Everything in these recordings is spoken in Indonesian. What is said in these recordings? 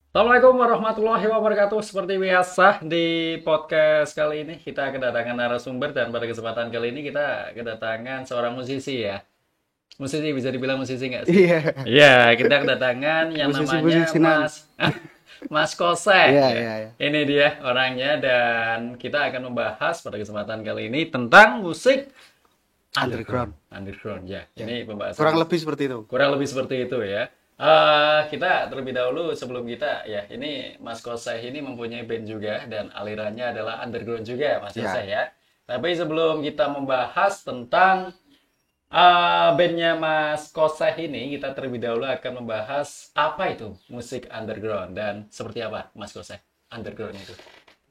Assalamualaikum warahmatullahi wabarakatuh. Seperti biasa di podcast kali ini kita kedatangan narasumber dan pada kesempatan kali ini kita kedatangan seorang musisi ya. Musisi bisa dibilang musisi nggak sih? Iya, Iya, kita kedatangan yang namanya musisi-musisinan. Mas Koseh Iya, ya. iya, iya. Ini dia orangnya dan kita akan membahas pada kesempatan kali ini tentang musik underground. Underground. Underground ya. Ya. Ini pembahasan Kurang lebih seperti itu. kurang lebih seperti itu ya. Kita terlebih dahulu sebelum kita ya ini Mas Koseh ini mempunyai band juga dan alirannya adalah underground juga Mas Koseh Ya. ya. Tapi sebelum kita membahas tentang bandnya Mas Koseh ini, kita terlebih dahulu akan membahas apa itu musik underground dan seperti apa Mas Koseh underground itu.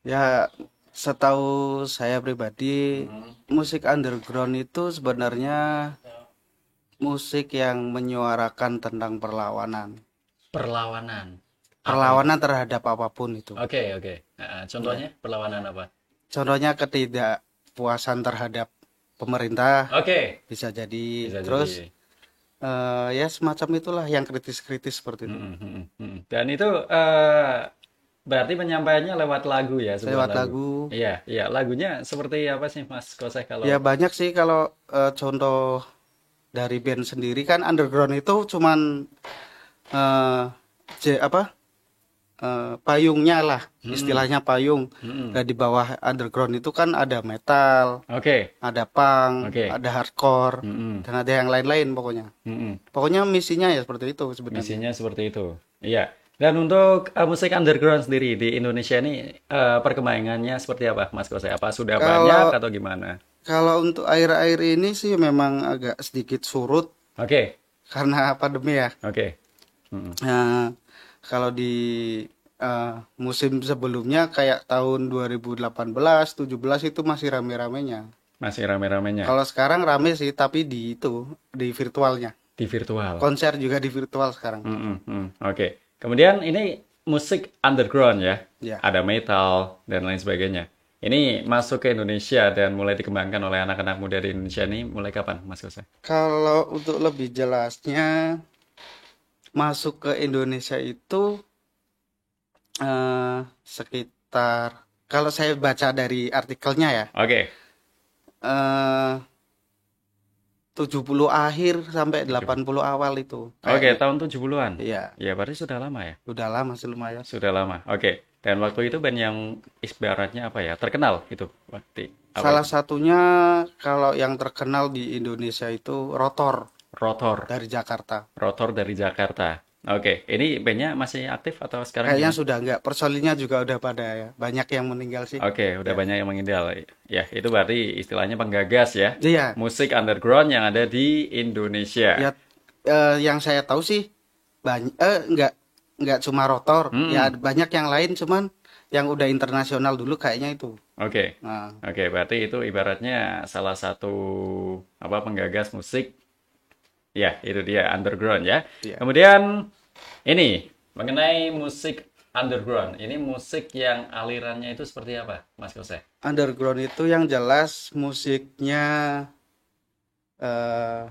Ya, setahu saya pribadi, Hmm, musik underground itu sebenarnya musik yang menyuarakan tentang perlawanan. perlawanan. Apa itu? Perlawanan terhadap apapun itu. Oke, oke. Contohnya Ya. perlawanan apa? Contohnya ketidakpuasan terhadap pemerintah Oke, bisa jadi. bisa Terus jadi. ya semacam itulah yang kritis-kritis seperti itu. Dan itu berarti penyampaiannya lewat lagu ya, sebuah Lewat lagu. lagu. Iya, iya. Lagunya seperti apa sih Mas Koseh kalau Ya banyak sih kalau contoh dari band sendiri kan underground itu cuman eh apa payungnya lah Mm-mm, istilahnya payung. mm-mm. Nah, di bawah underground itu kan ada metal, Oke, ada punk, oke. ada hardcore Mm-mm, dan ada yang lain-lain pokoknya. mm-mm. Pokoknya misinya ya seperti itu sebenarnya. Misinya seperti itu. Iya. Dan untuk musik underground sendiri di Indonesia ini perkembangannya seperti apa Mas Koseh? Apa sudah banyak Kalau atau gimana? kalau untuk air-air ini sih memang agak sedikit surut Oke, karena pandemi ya. oke. Mm-mm. Nah, kalau di musim sebelumnya kayak tahun 2018, 17 itu masih rame-ramenya. Masih rame-ramenya Kalau sekarang rame sih, tapi di itu, di virtualnya. di virtual. Konser juga di virtual sekarang. Oke. Kemudian ini musik underground ya. Ya. Ada metal dan lain sebagainya. Ini masuk ke Indonesia dan mulai dikembangkan oleh anak-anak muda di Indonesia ini mulai kapan, Mas Kose? Kalau untuk lebih jelasnya, masuk ke Indonesia itu sekitar, kalau saya baca dari artikelnya ya, Oke. eh 70 akhir sampai 70. 80 awal itu Oke, kayaknya. tahun 70-an. Iya, Ya, berarti sudah lama ya? udah lama sih lumayan. Sudah lama. Oke. Dan waktu itu band yang ibaratnya apa ya? Terkenal itu waktu apa Salah itu? satunya kalau yang terkenal di Indonesia itu Rotor Rotor. dari Jakarta. Rotor dari Jakarta. Oke, ini bandnya masih aktif atau sekarang Kayaknya gimana? sudah enggak, personilnya juga udah pada ya. Banyak yang meninggal sih. Oke, udah Ya. banyak yang mengindah. Ya, itu berarti istilahnya penggagas ya. Iya, Musik underground yang ada di Indonesia. ya yang saya tahu sih banyak enggak cuma Rotor, ya Hmm, banyak yang lain cuman yang udah internasional dulu kayaknya itu. oke. Nah, Oke, berarti itu ibaratnya salah satu apa penggagas musik. Ya, itu dia underground ya. ya. Kemudian ini mengenai musik underground. Ini musik yang alirannya itu seperti apa, Mas Kose? Underground itu yang jelas musiknya eh,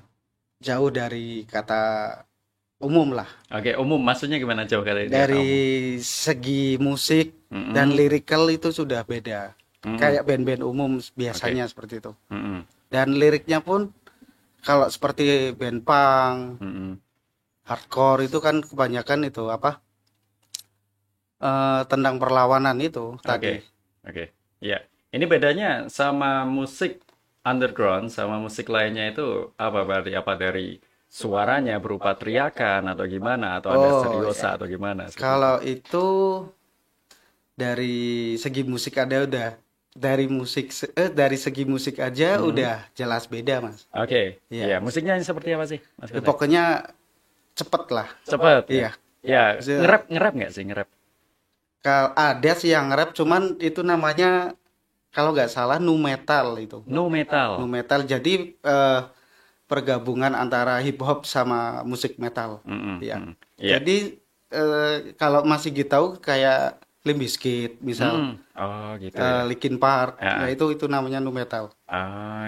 jauh dari kata umum lah. Oke, umum maksudnya gimana jauh kali dia Dari umum? segi musik dan Mm-mm, lyrical itu sudah beda. mm-mm, Kayak band-band umum oke. biasanya seperti itu. Mm-mm, Dan liriknya pun kalau seperti band punk, mm-mm. hardcore itu kan kebanyakan itu apa? Tentang perlawanan itu tadi. Oke, oke. Ya, ini bedanya sama musik underground sama musik lainnya itu apa berarti? Apa dari suaranya berupa teriakan atau gimana? Atau ada Oh seriosa ya. atau gimana seperti itu? Kalau itu dari segi musik ada udah dari segi musik aja Mhm. udah jelas beda, Mas. Oke, ya Iya. musiknya seperti apa sih, Mas Ya, Kose? pokoknya cepet lah. Cepet ya? Iya. Ya, Maksudnya, ngerap ngerap nggak sih ngerap? kalau ada sih yang rap, cuman itu namanya kalau nggak salah nu metal itu. No Nu metal. metal jadi pergabungan antara hip hop sama musik metal. Mhm, Iya. mhm. Iya. Jadi kalau masih gitu tahu kayak Limp Bizkit misal, Oh gitu ya. Linkin Park, Ya, ya ah. itu namanya nu metal.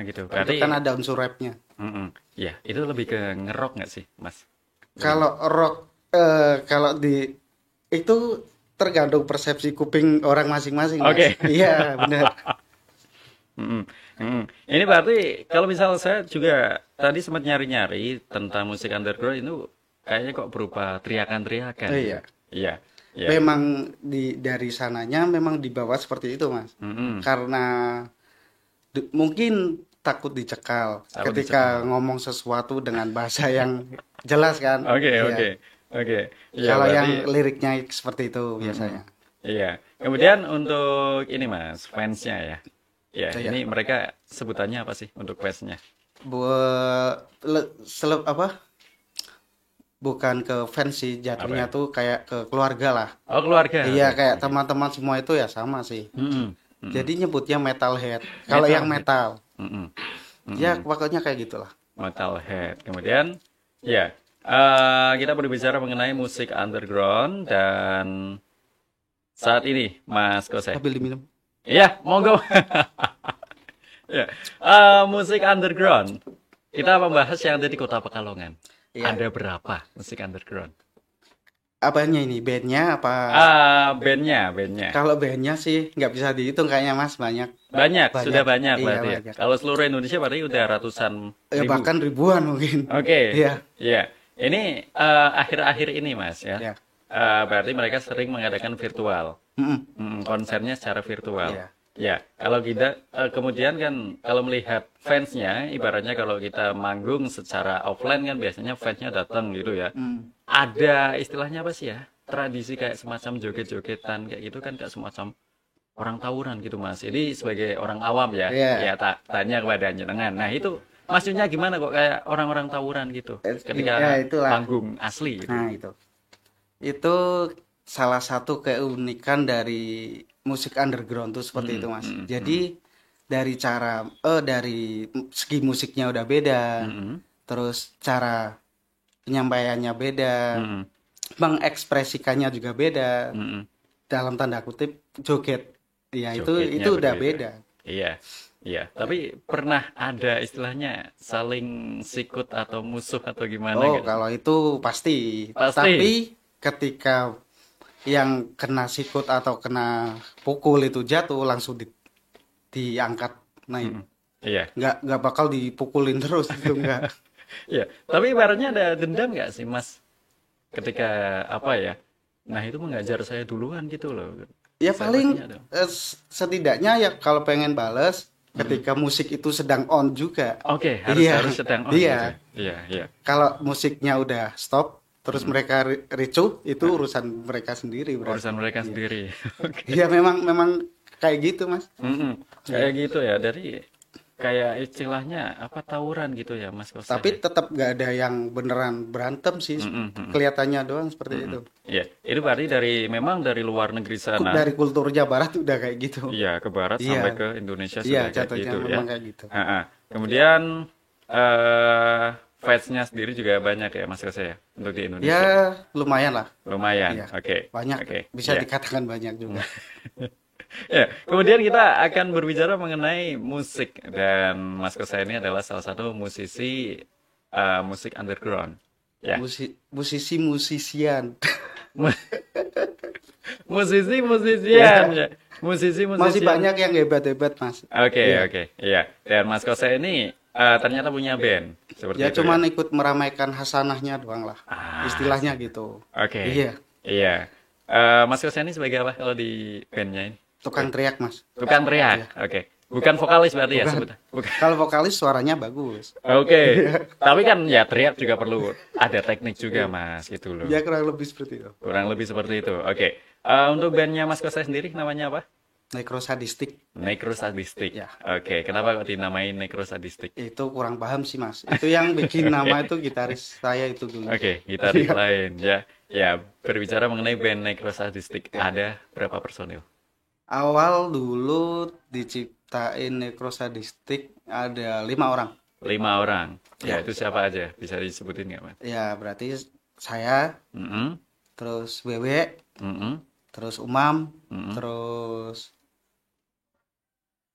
Gitu. Itu Berarti, kan ada unsur rapnya. ya itu lebih ke ngerok nggak sih, Mas? Lebih. Kalau rock, kalau di Itu tergantung persepsi kuping orang masing-masing, Mas. Oke. Iya, benar. Mm, mm. Ini berarti kalau misal saya juga tadi sempat nyari-nyari tentang musik underground itu kayaknya kok berupa teriakan-teriakan Oh gitu. iya. Iya, iya. Memang dari sananya memang dibawa seperti itu, Mas. Mm-mm. Karena mungkin takut dicekal Takut ketika dicekal. ngomong sesuatu dengan bahasa yang jelas kan. Oke, oke, Iya. oke. Iya, Kalau berarti yang liriknya seperti itu mm-mm. biasanya. Iya. Kemudian untuk ini Mas, fansnya ya. Ya, Oh, ini iya. mereka sebutannya apa sih untuk fansnya? Buat apa? Bukan ke fans sih, Apa jatuhnya ya? tuh kayak ke keluarga lah. Oh, keluarga. Iya, Oke, kayak oke. teman-teman semua itu ya sama sih. Mm-mm. Mm-mm. Jadi nyebutnya metalhead. Kalau yang Metalhead. metal, Mm-mm. ya Mm-mm. pokoknya kayak gitulah. Metalhead. Kemudian, ya, kita berbicara mengenai musik underground dan saat ini, Mas Kose. Sambil diminum. Iya, monggo. Ya, musik underground. Kita membahas yang ada di Kota Pekalongan. Iya. Ada berapa musik underground? Apanya ini? Bandnya apa? Bandnya. Kalau bandnya sih nggak bisa dihitung kayaknya Mas, banyak. Banyak, sudah Banyak. banyak Iya, berarti ya. banyak. Kalau seluruh Indonesia berarti udah ratusan Ya ribu. bahkan ribuan mungkin. Oke, Iya, iya. Ini akhir-akhir ini, Mas ya. iya. Berarti mereka sering mengadakan virtual. Mm-mm. Konsernya secara virtual. Iya. Ya, kalau kita kemudian kan kalau melihat fansnya, ibaratnya kalau kita manggung secara offline kan biasanya fansnya datang gitu ya. Mm. Ada istilahnya apa sih ya? Tradisi kayak semacam joget-jogetan kayak gitu kan kayak semacam orang tawuran gitu Mas. Jadi sebagai orang awam ya, Iya. ya tak tanya kepada jenengan. Nah itu maksudnya gimana kok kayak orang-orang tawuran gitu Ya ketika itulah. panggung asli gitu. Nah, itu. Itu salah satu keunikan dari musik underground tuh seperti itu, Mm-mm, Mas. mm-mm, mm-mm, Jadi dari segi musiknya udah beda, mm-mm, terus cara penyampaiannya beda, mm-mm, mengekspresikannya juga beda. mm-mm. Dalam tanda kutip joget. Ya itu Jogetnya udah berbeda. beda. Iya, iya. Tapi pernah ada istilahnya saling sikut atau musuh atau gimana Oh, nggak sih? kalau itu pasti. Pasti. Tapi ketika yang kena sikut atau kena pukul itu jatuh langsung diangkat naik. Mm-mm. Iya, Nggak bakal dipukulin terus itu enggak. iya. Tapi ibaratnya ada dendam nggak sih, Mas? Ketika apa ya? Nah itu mengajar saya duluan gitu loh. Ya paling Sepertinya ada. setidaknya ya kalau pengen bales Mm-mm. ketika musik itu sedang on juga. Oke, harus Iya, harus sedang on gitu. iya. Iya, iya. Kalau musiknya udah stop, terus Mm-mm. mereka ricuh, itu Nah, urusan mereka sendiri urusan berarti. mereka Iya, sendiri. Oke. iya memang kayak gitu mas. Mm-mm. Iya. Kayak gitu ya. Dari kayak istilahnya apa tawuran gitu ya, Mas Koseh Tapi ya. tetap nggak ada yang beneran berantem sih, Mm-mm, mm-mm, kelihatannya doang seperti mm-mm. itu. Iya, itu berarti memang dari luar negeri sana. Dari kulturnya barat udah kayak gitu. Iya, ke barat sampai Iya, ke Indonesia iya sudah kayak jatuhnya gitu ya. memang kayak gitu. Ha-ha. Kemudian eh fansnya sendiri juga banyak ya Mas Kose ya untuk di Ya Indonesia. lumayan lah. Lumayan. Iya, Oke. banyak. Oke. Bisa Ya. dikatakan banyak juga. Ya, kemudian kita akan berbicara mengenai musik dan Mas Kose ini adalah salah satu musisi musik underground. Ya. Musisian. Mu- Musisi-musisian ya. Masih Musisi-musisian. banyak yang hebat-hebat mas. Oke, Iya. oke. Iya. Dan Mas Kose ini ternyata punya band seperti Ya itu ya. cuman ikut meramaikan hasanahnya doang lah. Ah, Istilahnya gitu. oke. Iya. Iya. Mas Kose ini sebagai apa kalau di bandnya ini? Tukang teriak mas. Tukang Iya. teriak. Oke. Bukan vokalis berarti ya Bukan. sebutnya. Bukan. Kalau vokalis suaranya bagus. Oke. Tapi kan ya teriak juga perlu ada teknik juga Mas gitu loh. Ya kurang lebih seperti itu. Kurang lebih seperti itu. Oke. Untuk bandnya Mas Kose sendiri namanya apa? Necrosadistic Necrosadistic. ya. Oke. Kenapa kok dinamain Necrosadistic? itu kurang paham sih mas. Itu yang bikin nama itu gitaris saya itu dulu. Oke, gitaris Iya. lain ya. Ya, berbicara mengenai band Necrosadistic, Ya. ada berapa personil? Awal dulu diciptain Necrosadistic ada 5 orang. 5 orang. Ya, Ya. itu siapa aja? Bisa disebutin nggak, Mas? Ya berarti saya, Mm-mm, terus Wewe, mm-mm, terus Umam, mm-mm. terus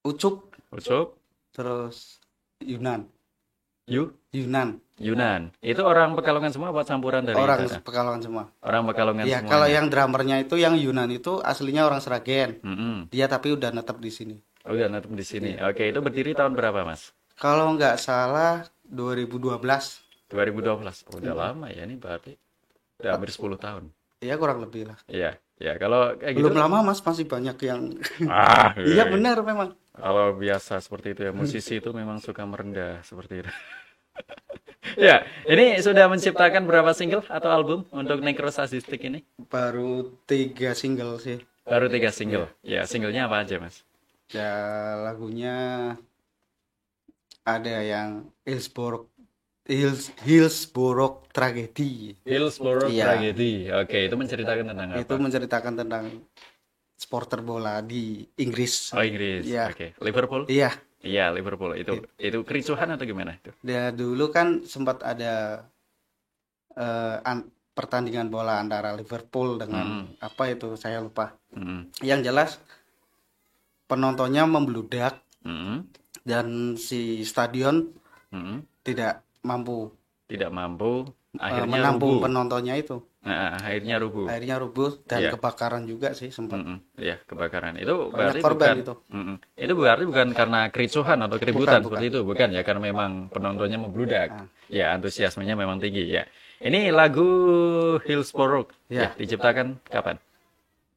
Ucup, Ucup, terus Yunan. Yunan. Yunan. Itu orang Pekalongan semua buat campuran dari Orang sana? Pekalongan semua. Orang Pekalongan Ya, semuanya. kalau yang drummernya itu yang Yunan itu aslinya orang Sragen. Mm-mm. Dia tapi udah netep di sini. Oh, udah netep di sini. Iya. Oke, itu berdiri tahun berapa, Mas? Kalau nggak salah 2012. 2012. Oh, udah lama ya ini berarti. Udah hampir 10 tahun. Ya kurang lebih lah. Iya, ya kalau kayak gitu. Belum lama Mas, masih banyak yang Ah, Iya benar memang. kalau biasa seperti itu ya, musisi itu memang suka merendah seperti itu. Ya, ini sudah menciptakan berapa single atau album untuk Necrosadistic ini? Baru 3 single sih. Baru 3 single. Ya, singlenya apa aja, Mas? Ya lagunya ada yang Hillsborough Tragedy. Hillsborough Iya. Tragedy. Oke, itu menceritakan tentang apa? Itu menceritakan tentang supporter bola di Inggris. Oh, Inggris. Iya. Oke. Liverpool? Iya, Iya, Liverpool. Itu kericuhan atau gimana itu? dia dulu kan sempat ada pertandingan bola antara Liverpool dengan apa itu saya lupa. Mm-mm. Yang jelas penontonnya membludak Mm-mm. dan si stadion Mm-mm. tidak mampu Tidak mampu, akhirnya menampung rubuh. penontonnya itu. Nah, akhirnya rubuh. Akhirnya rubuh dan Iya. kebakaran juga sih sempat. Mm-mm. Iya, kebakaran. Itu Banyak berarti korban bukan itu. Mm-mm. Itu berarti bukan karena kericuhan atau keributan Bukan, seperti itu, bukan ya, karena memang penontonnya membludak. Nah. Ya, antusiasmenya memang tinggi ya. Ini lagu Hillsborough ya, Ya. diciptakan kapan?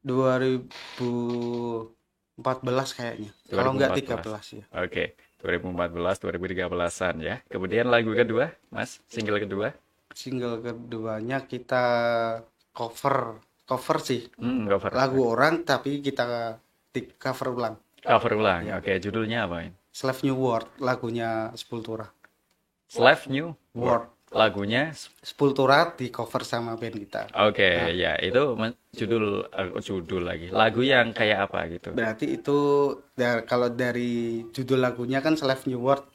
2014 kayaknya. Kalau enggak 2014. 13 ya. Oke, 2014, 2013-an ya. Kemudian lagu kedua, Mas, single kedua. Single keduanya kita cover sih. Cover. Lagu orang tapi kita di cover ulang. Cover ulang. Ya. Oke, judulnya apa ini? Slave New World lagunya Sepultura. Slave New World. Lagunya Sepultura di cover sama band kita. oke, ya itu judul lagi. Lagu yang kayak apa gitu? Berarti itu kalau dari judul lagunya kan Slave New World,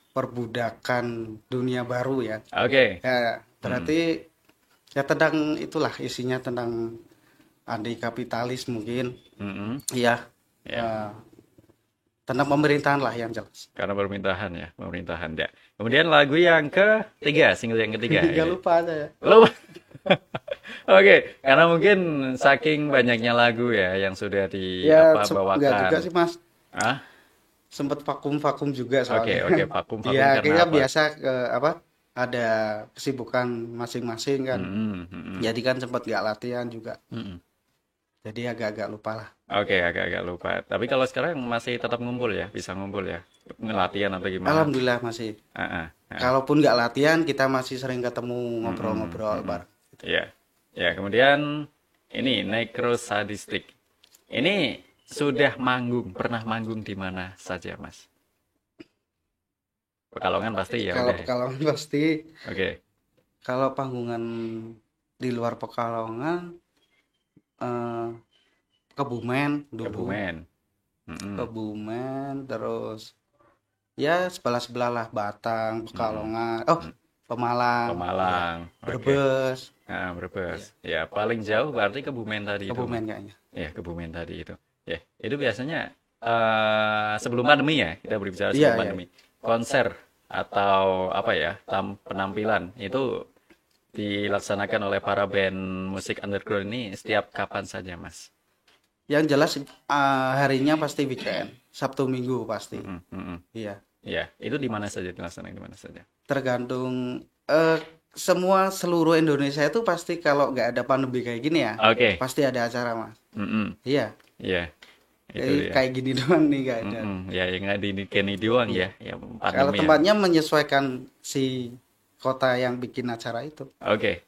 perbudakan dunia baru ya. Oke. Ya, berarti ya tentang itulah isinya tentang anti kapitalis mungkin. Mm-mm. Iya. Ya. Tentang pemerintahan lah yang jelas. Karena pemerintahan ya. Kemudian lagu yang ketiga, single yang ketiga. Gak lupa aja ya. Lupa. Oke, karena mungkin saking banyaknya lagu ya yang sudah Ya, enggak bawakan. juga sih Mas. Ah, Sempet vakum-vakum juga soalnya. oke, vakum Ya, karena kita apa? biasa ada kesibukan masing-masing kan. Jadi kan sempat nggak latihan juga. Mm-mm. Jadi agak-agak lupa lah. Oke, agak-agak lupa. Tapi kalau sekarang masih tetap ngumpul ya, bisa ngumpul ya, ngelatihan atau gimana? Alhamdulillah masih. Ah, ah, ah. Kalaupun nggak latihan, kita masih sering ketemu ngobrol-ngobrol bareng. Ya, ya. Kemudian ini Necrosadistic. Ini sudah pernah manggung di mana saja, Mas? Pekalongan pasti ya. Kalau udah ya. Pekalongan pasti. Oke. Kalau panggungan di luar Pekalongan, Kebumen dulu. Kebumen. Mm-mm. Kebumen, terus ya sebelah-sebelah lah, Batang, Pekalongan, Pemalang, Pemalang. Oke. Brebes, Ah, Brebes. Ya, paling jauh berarti Kebumen tadi itu. Kebumen kayaknya. Ya, Kebumen tadi itu. Ya, itu biasanya sebelum pandemi ya, kita berbicara sebelum Iya, iya. pandemi. Konser atau apa ya, penampilan itu dilaksanakan oleh para band musik underground ini setiap kapan saja, Mas? Yang jelas harinya pasti weekend, Sabtu Minggu pasti. Iya. Ya, itu di mana saja dilaksanakan di mana saja? Tergantung semua seluruh Indonesia itu pasti kalau nggak ada pandemi kayak gini ya, Oke. pasti ada acara Mas. Mm-mm. Iya. Iya. Itu Jadi dia. kayak gini doang nih nggak ada. Ya, yang ada di Kenny doang ya, ya Kalau pandemi ya. tempatnya menyesuaikan si kota yang bikin acara itu. Oke.